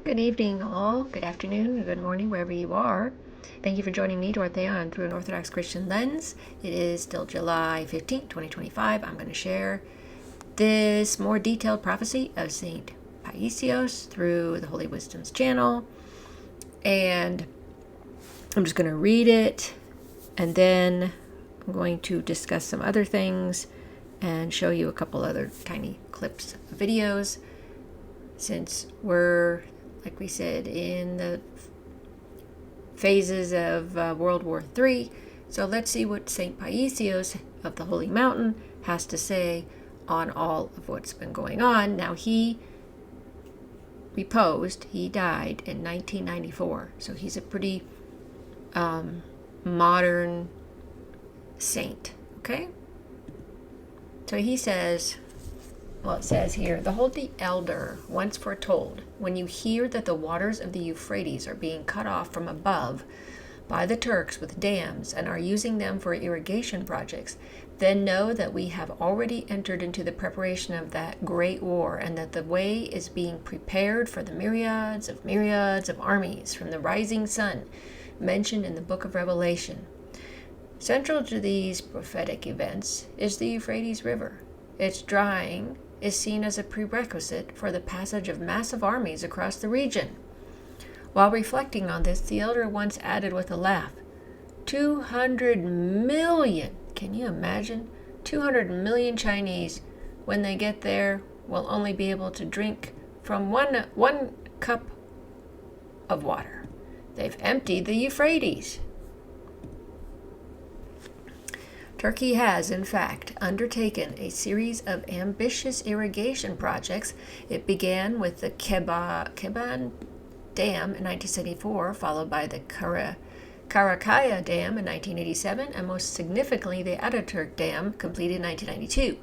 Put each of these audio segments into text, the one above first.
Good evening, all. Good afternoon, good morning, wherever you are. Thank you for joining me, Dorothea, on Through an Orthodox Christian Lens. It is still July 15th, 2025. I'm going to share this more detailed prophecy of St. Paisios through the Holy Wisdom's channel. And I'm just going to read it, and then I'm going to discuss some other things and show you a couple other tiny clips of videos. Since we're, like we said, in the phases of World War III. So let's see what St. Paisios of the Holy Mountain has to say on all of what's been going on. Now, he reposed, he died in 1994. So he's a pretty modern saint, okay? So he says, well, it says here, the Holy Elder once foretold, when you hear that the waters of the Euphrates are being cut off from above by the Turks with dams and are using them for irrigation projects, then know that we have already entered into the preparation of that great war, and that the way is being prepared for the myriads of armies from the rising sun mentioned in the book of Revelation. Central to these prophetic events is the Euphrates River. Its drying is seen as a prerequisite for the passage of massive armies across the region. While reflecting on this, the elder once added with a laugh, 200 million, can you imagine? 200 million Chinese, when they get there, will only be able to drink from one cup of water. They've emptied the Euphrates. Turkey has, in fact, undertaken a series of ambitious irrigation projects. It began with the Keban Dam in 1974, followed by the Karakaya Dam in 1987, and most significantly the Ataturk Dam, completed in 1992.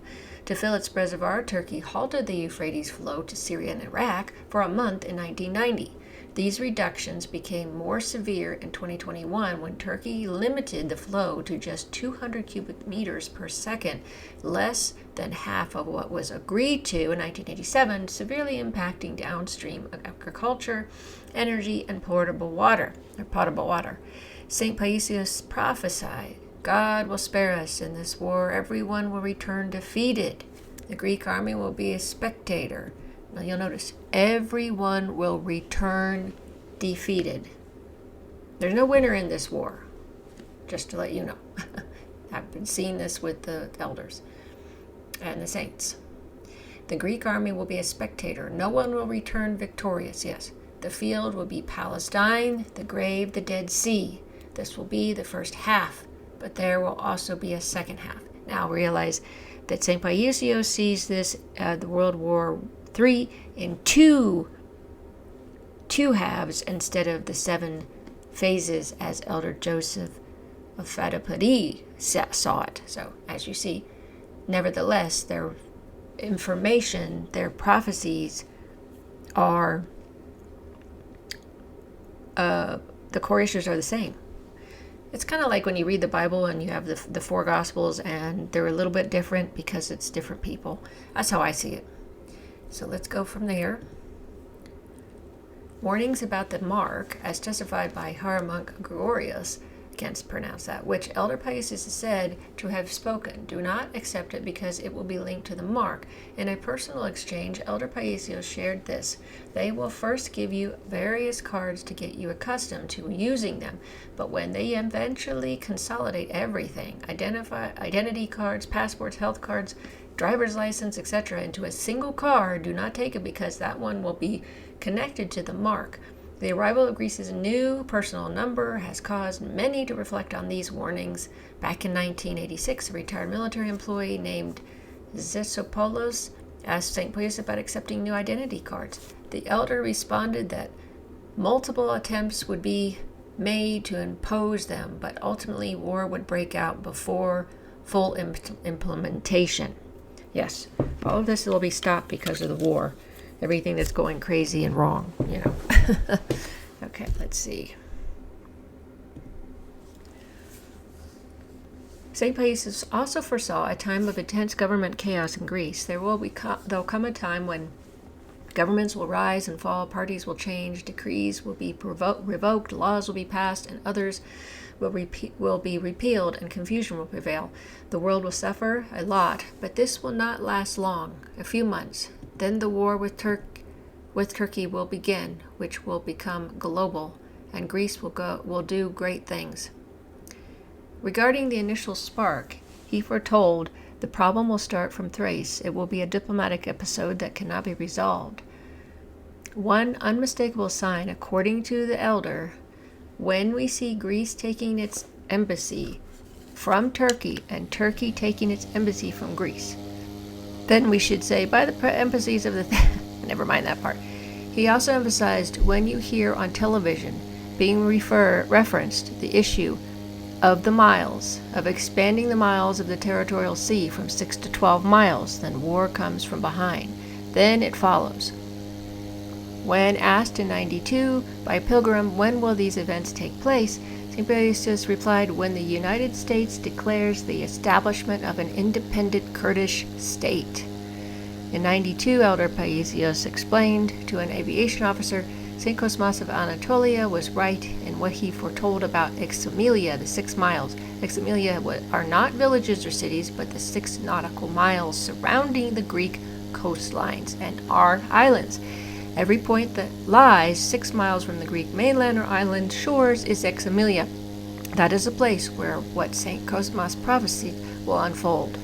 To fill its reservoir, Turkey halted the Euphrates flow to Syria and Iraq for a month in 1990. These reductions became more severe in 2021 when Turkey limited the flow to just 200 cubic meters per second, less than half of what was agreed to in 1987, severely impacting downstream agriculture, energy, and potable water. St. Paisios prophesied, God will spare us in this war. Everyone will return defeated. The Greek army will be a spectator. Now you'll notice, everyone will return defeated. There's no winner in this war, just to let you know. I've been seeing this with the elders and the saints. The Greek army will be a spectator. No one will return victorious, yes. The field will be Palestine, the grave, the Dead Sea. This will be the first half, but there will also be a second half. Now realize that St. Paisios sees this, the World War III, in two halves instead of the 7 phases as Elder Joseph of Fadapadi saw it. So, as you see, nevertheless, their information, their prophecies are, the core issues are the same. It's kind of like when you read the Bible and you have the 4 Gospels, and they're a little bit different because it's different people. That's how I see it. So let's go from there. Warnings about the mark, as testified by Hieromonk Gregorius, can't pronounce that, which Elder Paisios is said to have spoken. Do not accept it because it will be linked to the mark. In a personal exchange, Elder Paisios shared this. They will first give you various cards to get you accustomed to using them, but when they eventually consolidate everything, identity cards, passports, health cards, driver's license, etc., into a single card, do not take it because that one will be connected to the mark. The arrival of Greece's new personal number has caused many to reflect on these warnings. Back in 1986, a retired military employee named Zesopoulos asked St. Paisios about accepting new identity cards. The elder responded that multiple attempts would be made to impose them, but ultimately war would break out before full implementation. Yes, all of this will be stopped because of the war. Everything that's going crazy and wrong, you know. Okay, let's see. St. Paisios also foresaw a time of intense government chaos in Greece. There'll come a time when Governments will rise and fall, parties will change, decrees will be revoked, laws will be passed, and others will be repealed, and confusion will prevail. The world will suffer a lot, but this will not last long, a few months. Then the war with Turkey will begin, which will become global, and Greece will do great things. Regarding the initial spark, he foretold the problem will start from Thrace. It will be a diplomatic episode that cannot be resolved. One unmistakable sign, according to the elder, when we see Greece taking its embassy from Turkey and Turkey taking its embassy from Greece, then we should say, by the embassies of the... Never mind that part. He also emphasized, when you hear on television being referenced the issue of the miles, of expanding the miles of the territorial sea from 6 to 12 miles, then war comes from behind. Then it follows. When asked in 92 by a pilgrim, when will these events take place, St. Paisios replied, when the United States declares the establishment of an independent Kurdish state. In 92, Elder Paisios explained to an aviation officer, St. Cosmas of Anatolia was right in what he foretold about Examilia, the 6 miles. Examilia are not villages or cities, but the 6 nautical miles surrounding the Greek coastlines and are islands. Every point that lies 6 miles from the Greek mainland or island shores is Examilia. That is a place where what St. Cosmas prophesied will unfold.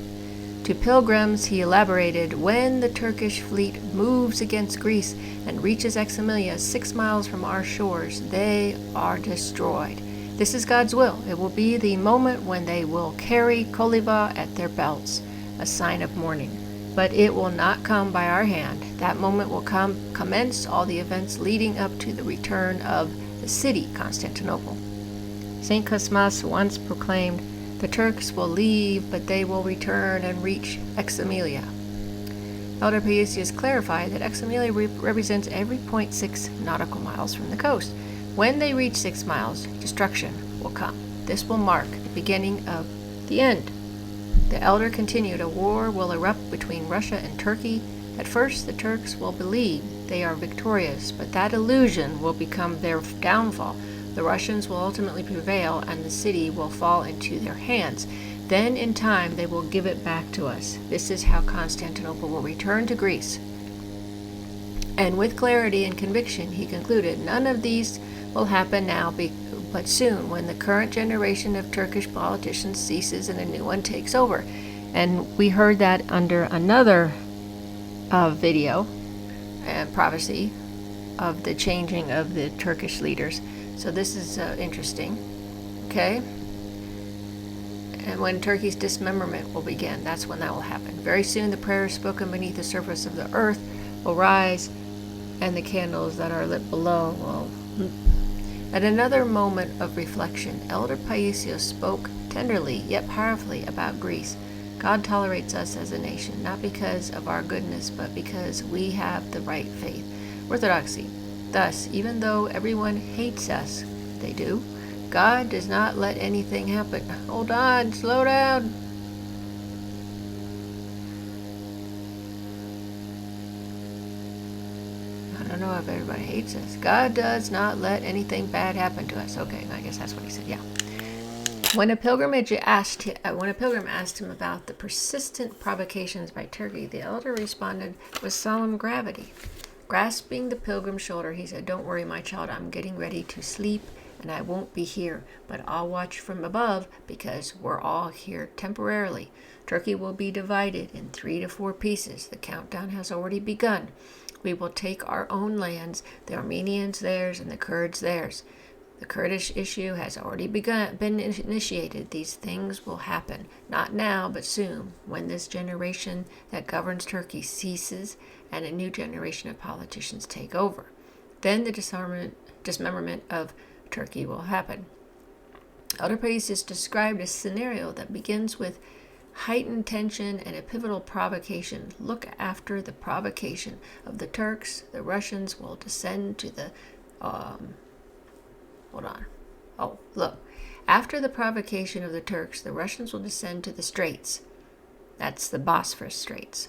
To pilgrims, he elaborated, when the Turkish fleet moves against Greece and reaches Examilia 6 miles from our shores, they are destroyed. This is God's will. It will be the moment when they will carry Koliva at their belts, a sign of mourning. But it will not come by our hand. That moment will commence all the events leading up to the return of the city, Constantinople. St. Cosmas once proclaimed, the Turks will leave, but they will return and reach Examilia. Elder Paisios clarified that Examilia represents every 0.6 nautical miles from the coast. When they reach 6 miles, destruction will come. This will mark the beginning of the end. The elder continued, a war will erupt between Russia and Turkey. At first, the Turks will believe they are victorious, but that illusion will become their downfall. The Russians will ultimately prevail, and the city will fall into their hands. Then, in time, they will give it back to us. This is how Constantinople will return to Greece. And with clarity and conviction, he concluded, none of these will happen now, but soon, when the current generation of Turkish politicians ceases and a new one takes over. And we heard that under another video and prophecy of the changing of the Turkish leaders. So this is interesting. Okay? And when Turkey's dismemberment will begin, that's when that will happen. Very soon the prayers spoken beneath the surface of the earth will rise, and the candles that are lit below will... At another moment of reflection, Elder Paisios spoke tenderly yet powerfully about Greece. God tolerates us as a nation, not because of our goodness, but because we have the right faith. Orthodoxy. Thus, even though everyone hates us, they do, God does not let anything happen. Hold on, slow down. I don't know if everybody hates us. God does not let anything bad happen to us. Okay, I guess that's what he said, yeah. When a pilgrim asked him about the persistent provocations by Turkey, the elder responded with solemn gravity. Grasping the pilgrim's shoulder, he said, don't worry, my child, I'm getting ready to sleep, and I won't be here, but I'll watch from above because we're all here temporarily. Turkey will be divided in 3 to 4 pieces. The countdown has already begun. We will take our own lands, the Armenians theirs and the Kurds theirs. The Kurdish issue has already been initiated. These things will happen, not now, but soon, when this generation that governs Turkey ceases and a new generation of politicians take over. Then the dismemberment of Turkey will happen. Elder Paisios described a scenario that begins with heightened tension and a pivotal provocation. Look after the provocation of the Turks, the Russians will descend to the... After the provocation of the Turks, the Russians will descend to the straits. That's the Bosphorus Straits.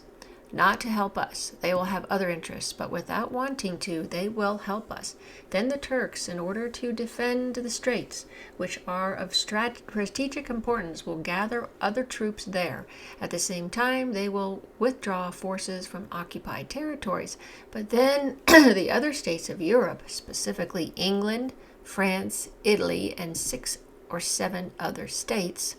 not to help us. They will have other interests, but without wanting to, they will help us. Then the Turks, in order to defend the straits, which are of strategic importance, will gather other troops there. At the same time, they will withdraw forces from occupied territories. But then the other states of Europe, specifically England, France, Italy, and 6 or 7 other states,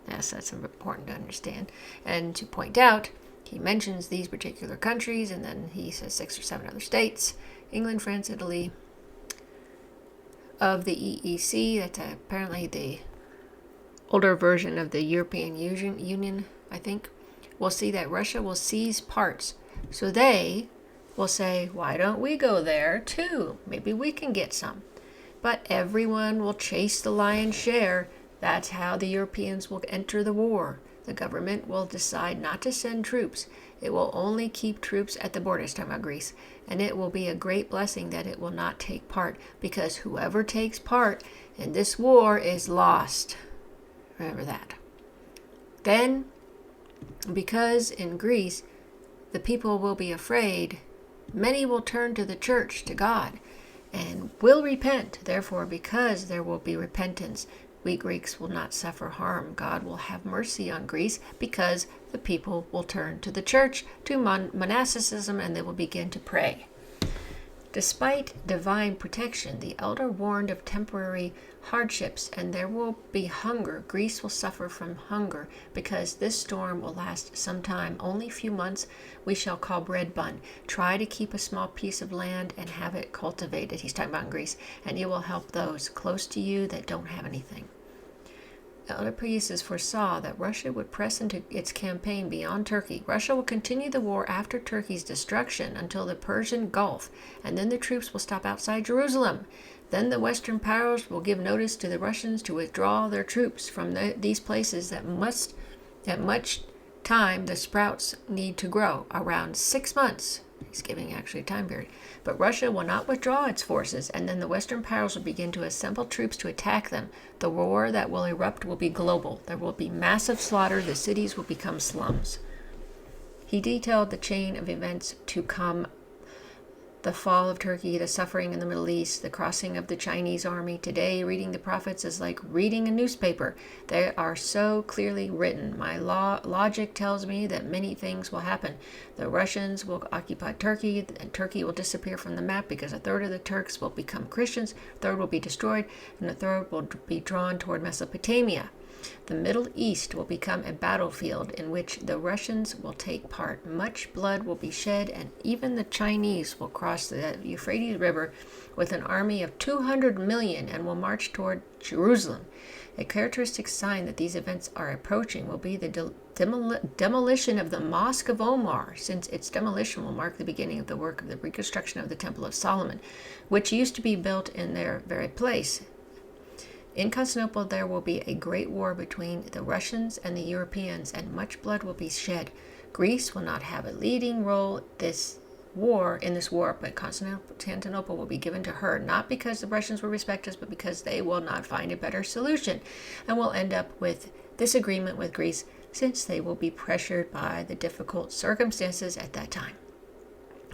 yes, that's important to understand and to point out. He mentions these particular countries, and then he says 6 or 7 other states: England, France, Italy, of the EEC. That's apparently the older version of the European Union, I think. We'll see that Russia will seize parts. So they will say, why don't we go there too? Maybe we can get some. But everyone will chase the lion's share. That's how the Europeans will enter the war. The government will decide not to send troops. It will only keep troops at the borders, talking about Greece. And it will be a great blessing that it will not take part, because whoever takes part in this war is lost. Remember that. Then, because in Greece the people will be afraid, many will turn to the church, to God, and will repent. Therefore, because there will be repentance, we Greeks will not suffer harm. God will have mercy on Greece, because the people will turn to the church, to monasticism, and they will begin to pray. Despite divine protection, the elder warned of temporary hardships, and there will be hunger. Greece will suffer from hunger, because this storm will last some time, only a few months. We shall call bread bun. Try to keep a small piece of land and have it cultivated. He's talking about Greece, and you will help those close to you that don't have anything. Elder Paisios foresaw that Russia would press into its campaign beyond Turkey. Russia will continue the war after Turkey's destruction until the Persian Gulf, and then the troops will stop outside Jerusalem. Then the Western powers will give notice to the Russians to withdraw their troops from these places that much time the sprouts need to grow, around 6 months. He's giving actually a time period. But Russia will not withdraw its forces, and then the Western powers will begin to assemble troops to attack them. The war that will erupt will be global. There will be massive slaughter. The cities will become slums. He detailed the chain of events to come: the fall of Turkey, the suffering in the Middle East, the crossing of the Chinese army. Today, reading the prophets is like reading a newspaper. They are so clearly written. My logic tells me that many things will happen. The Russians will occupy Turkey, and Turkey will disappear from the map, because a third of the Turks will become Christians, a third will be destroyed, and a third will be drawn toward Mesopotamia. The Middle East will become a battlefield in which the Russians will take part. Much blood will be shed, and even the Chinese will cross the Euphrates River with an army of 200 million and will march toward Jerusalem. A characteristic sign that these events are approaching will be the demolition of the Mosque of Omar, since its demolition will mark the beginning of the work of the reconstruction of the Temple of Solomon, which used to be built in their very place. In Constantinople, there will be a great war between the Russians and the Europeans, and much blood will be shed. Greece will not have a leading role in this war, but Constantinople will be given to her, not because the Russians will respect us, but because they will not find a better solution, and will end up with disagreement with Greece, since they will be pressured by the difficult circumstances at that time.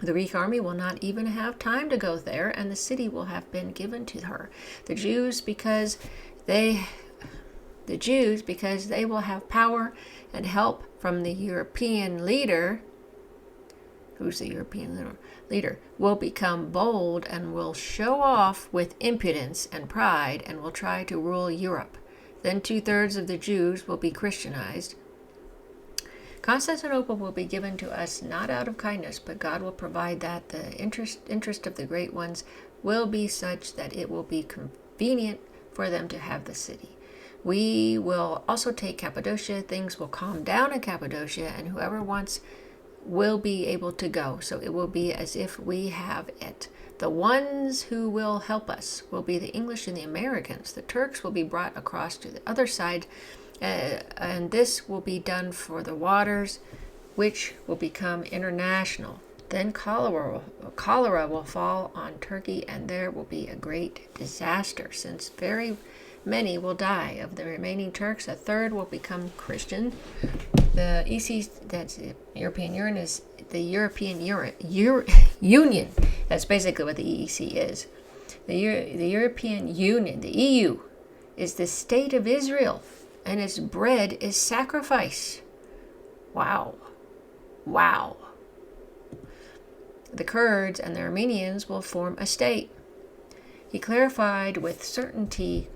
The Greek army will not even have time to go there, and the city will have been given to her. The Jews, because they will have power and help from the European leader. Who's the European leader? Will become bold and will show off with impudence and pride, and will try to rule Europe. Then 2/3 of the Jews will be Christianized. Constantinople will be given to us not out of kindness, but God will provide that the interest of the great ones will be such that it will be convenient for them to have the city. We will also take Cappadocia. Things will calm down in Cappadocia, and whoever wants will be able to go. So it will be as if we have it. The ones who will help us will be the English and the Americans. The Turks will be brought across to the other side, and this will be done for the waters, which will become international. Then cholera will fall on Turkey, and there will be a great disaster, since very many will die. Of the remaining Turks, a third will become Christian. The EC, that's European Union, is the European Union. That's basically what the EEC is. The European Union, the EU, is the state of Israel, and its bread is sacrifice. Wow. Wow. The Kurds and the Armenians will form a state. He clarified with certainty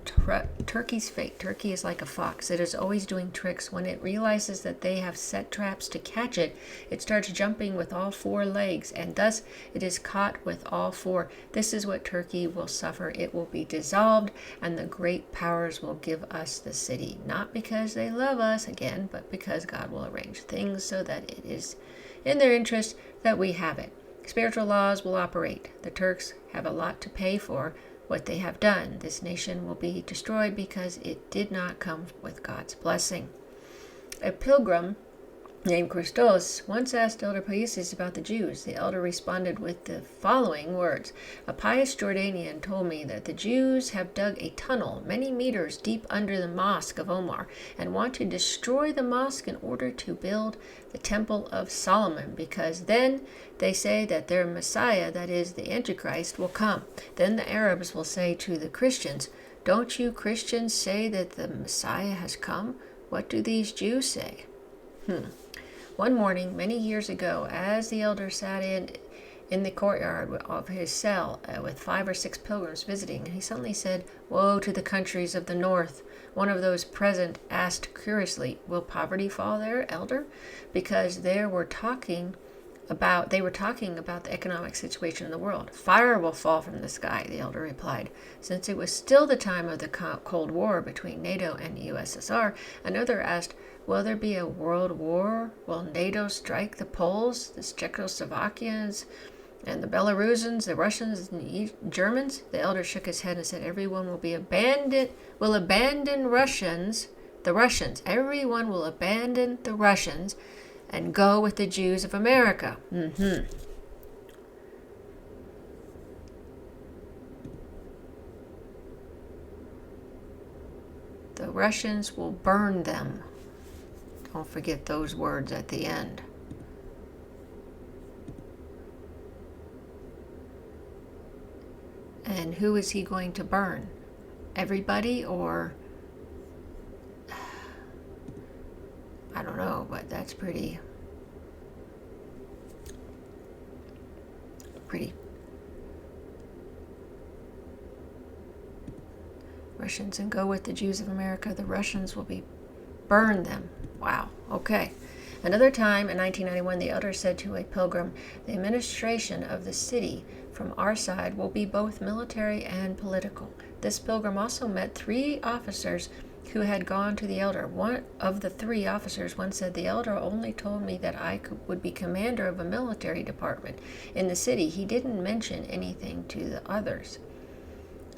Turkey's fate. Turkey is like a fox. It is always doing tricks. When it realizes that they have set traps to catch it, it starts jumping with all four legs, and thus it is caught with all four. This is what Turkey will suffer. It will be dissolved, and the great powers will give us the city. Not because they love us, again, but because God will arrange things so that it is in their interest that we have it. Spiritual laws will operate. The Turks have a lot to pay for what they have done. This nation will be destroyed because it did not come with God's blessing. A pilgrim named Christos once asked Elder Paisios about the Jews. The elder responded with the following words. A pious Jordanian told me that the Jews have dug a tunnel many meters deep under the mosque of Omar and want to destroy the mosque in order to build the Temple of Solomon, because then they say that their Messiah, that is the Antichrist, will come. Then the Arabs will say to the Christians, "Don't you Christians say that the Messiah has come? What do these Jews say?" One morning, many years ago, as the elder sat in the courtyard of his cell with 5 or 6 pilgrims visiting, he suddenly said, "Woe to the countries of the north." One of those present asked curiously, "Will poverty fall there, elder?" Because they were talking about the economic situation in the world. "Fire will fall from the sky," the elder replied. Since it was still the time of the Cold War between NATO and the USSR, another asked, "Will there be a world war? Will NATO strike the Poles, the Czechoslovakians, and the Belarusians, the Russians, and the Germans?" The elder shook his head and said, "Everyone will abandon the Russians. Everyone will abandon the Russians and go with the Jews of America." The Russians will burn them. Don't forget those words at the end. And who is he going to burn? Everybody, or I don't know, but that's pretty Russians and go with the Jews of America. The Russians will burn them. Wow. Okay. Another time in 1991, the elder said to a pilgrim, "The administration of the city from our side will be both military and political." This pilgrim also met 3 officers who had gone to the elder. One of the 3 officers once said, "The elder only told me that I would be commander of a military department in the city. He didn't mention anything to the others."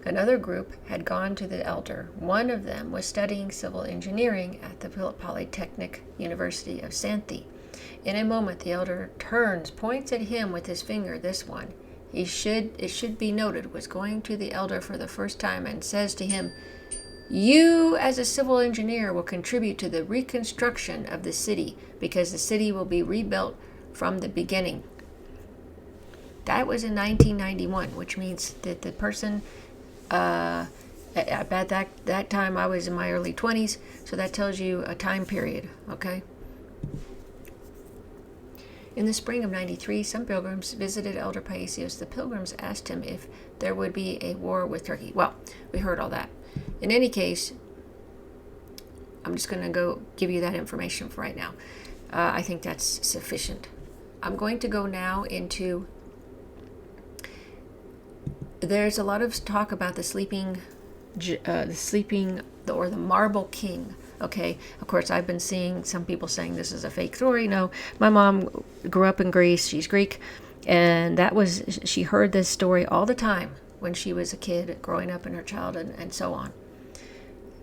Another group had gone to the elder. One of them was studying civil engineering at the Polytechnic University of Santhi. In a moment, the elder turns, points at him with his finger, this one. It should be noted, was going to the elder for the first time and says to him, "You, as a civil engineer, will contribute to the reconstruction of the city because the city will be rebuilt from the beginning." That was in 1991, which means that the person, at that time I was in my early 20s, so that tells you a time period, okay? In the spring of 93, some pilgrims visited Elder Paisios. The pilgrims asked him if there would be a war with Turkey. Well, we heard all that. In any case, I'm just going to go give you that information for right now. I think that's sufficient. I'm going to go now into... There's a lot of talk about the marble king. Okay, of course, I've been seeing some people saying this is a fake story. No, my mom grew up in Greece. She's Greek, and she heard this story all the time when she was a kid, growing up in her childhood, and so on.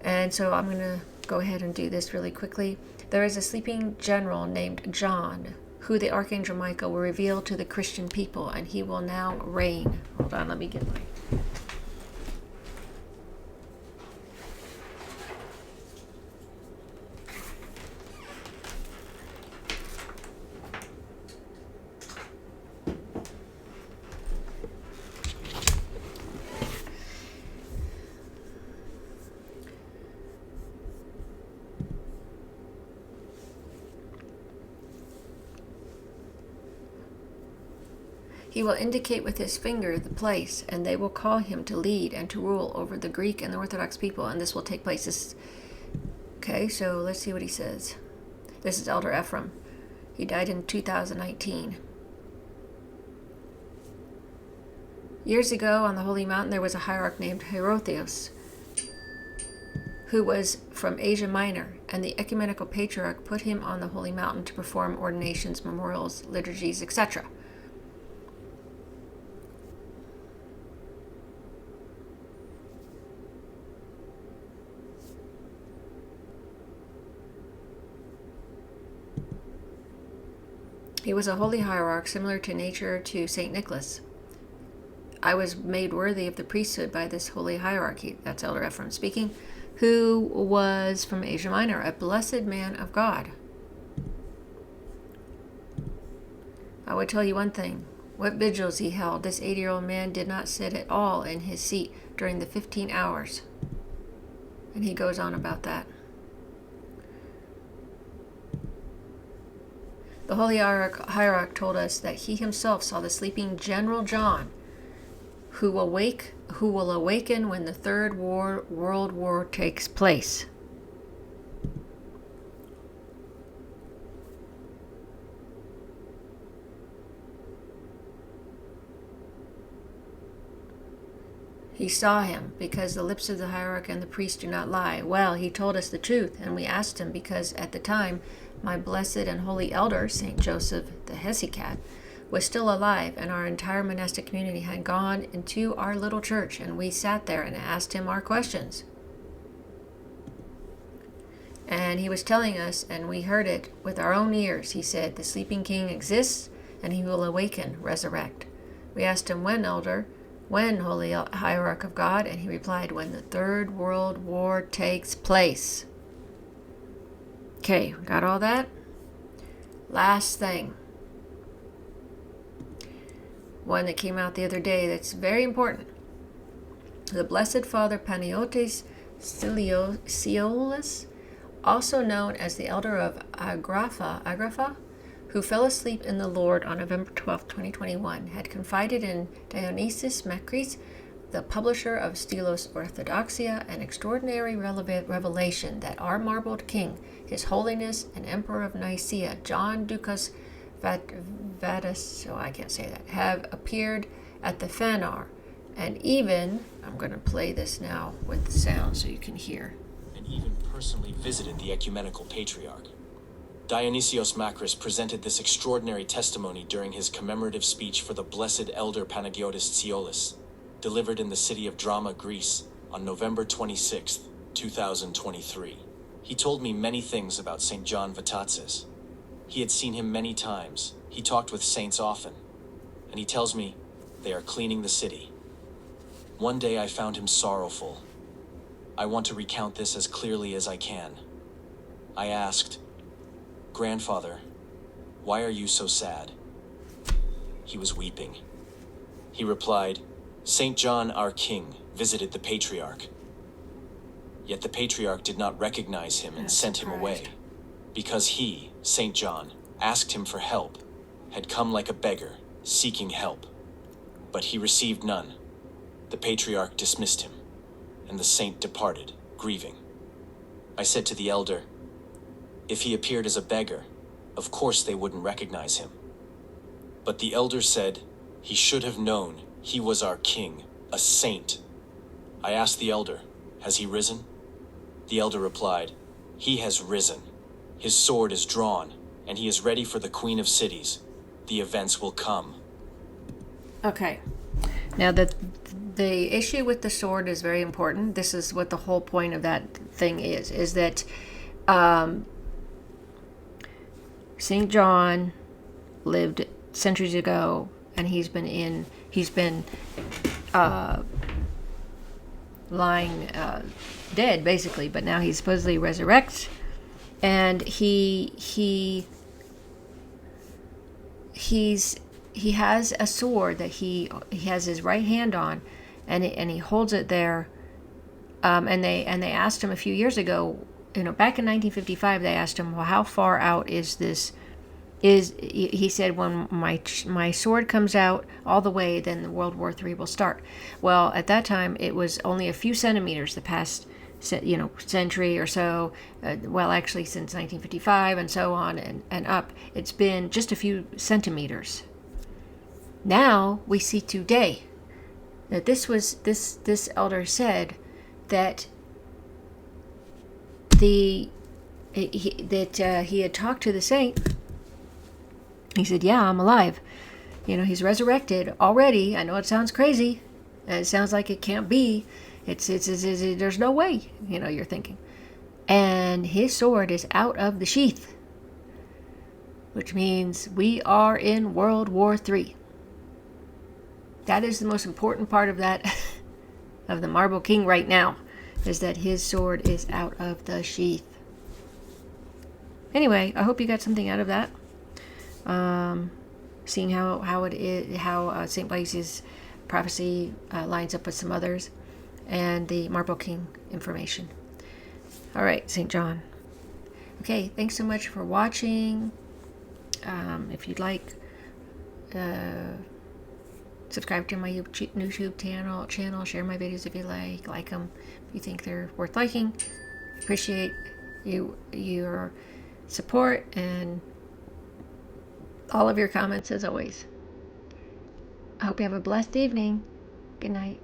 And so I'm going to go ahead and do this really quickly. There is a sleeping general named John, who the Archangel Michael will reveal to the Christian people, and he will now reign. Hold on, let me get my... He will indicate with his finger the place, and they will call him to lead and to rule over the Greek and the Orthodox people, and this will take place. Okay, so let's see what he says. This is Elder Ephraim. He died in 2019. Years ago on the Holy Mountain there was a hierarch named Euphrates, who was from Asia Minor, and the ecumenical patriarch put him on the Holy Mountain to perform ordinations, memorials, liturgies, etc. He was a holy hierarch similar to nature to St. Nicholas. I was made worthy of the priesthood by this holy hierarchy, that's Elder Ephraim speaking, who was from Asia Minor, a blessed man of God. I would tell you one thing. What vigils he held. This 80-year-old man did not sit at all in his seat during the 15 hours. And he goes on about that. The holy hierarch told us that he himself saw the sleeping General John, who will awaken when the Third World War takes place. He saw him, because the lips of the hierarch and the priest do not lie. Well, he told us the truth, and we asked him because at the time my blessed and holy elder, St. Joseph the Hesychast, was still alive, and our entire monastic community had gone into our little church, and we sat there and asked him our questions. And he was telling us, and we heard it with our own ears. He said, the sleeping king exists, and he will awaken, resurrect. We asked him, when, elder? When, holy hierarch of God? And he replied, when the Third World War takes place. Okay, got all that? Last thing. One that came out the other day that's very important. The Blessed Father Panagiotis Siolis, also known as the Elder of Agraffa, who fell asleep in the Lord on November 12, 2021, had confided in Dionysius Makris, the publisher of Stylos Orthodoxia, an extraordinary revelation that our marbled king, His Holiness and Emperor of Nicaea, John Ducas I can't say that, have appeared at the Phanar, and even, I'm going to play this now with the sound so you can hear. And even personally visited the ecumenical patriarch. Dionysios Makris presented this extraordinary testimony during his commemorative speech for the Blessed Elder Panagiotis Siolis, delivered in the city of Drama, Greece, on November 26, 2023. He told me many things about St. John Vatatzes. He had seen him many times, he talked with saints often, and he tells me they are cleaning the city. One day I found him sorrowful. I want to recount this as clearly as I can. I asked, Grandfather, why are you so sad? He was weeping. He replied, St. John, our king, visited the patriarch. Yet the patriarch did not recognize him and sent him away, because he, St. John, asked him for help, had come like a beggar, seeking help. But he received none. The patriarch dismissed him, and the saint departed, grieving. I said to the elder, if he appeared as a beggar, of course they wouldn't recognize him. But the elder said, he should have known he was our king, a saint. I asked the elder, has he risen? The elder replied, he has risen. His sword is drawn, and he is ready for the Queen of Cities. The events will come. Okay. Now the issue with the sword is very important. This is what the whole point of that thing is that St. John lived centuries ago, and he's been lying dead basically, but now he's supposedly resurrected, and he has a sword that he has his right hand on, and he holds it there, and they asked him a few years ago, back in 1955, they asked him, well, how far out is this is, he said, when my sword comes out all the way, then the World War III will start. Well, at that time, it was only a few centimeters the past century or so. Well, actually, since 1955 and so on and up, it's been just a few centimeters. Now we see today that this elder said that he had talked to the saint. He said, yeah, I'm alive. He's resurrected already. I know it sounds crazy. It sounds like it can't be. It's there's no way, you're thinking. And his sword is out of the sheath, which means we are in World War III. That is the most important part of that, of the Marble King right now, is that his sword is out of the sheath. Anyway, I hope you got something out of that. Seeing how it is, how St. Paisios' prophecy lines up with some others, and the Marble King information. All right, St. John. Okay, thanks so much for watching. If you'd like, subscribe to my YouTube channel. Share my videos if you like them. If you think they're worth liking. Appreciate your support and all of your comments as always. I hope you have a blessed evening. Good night.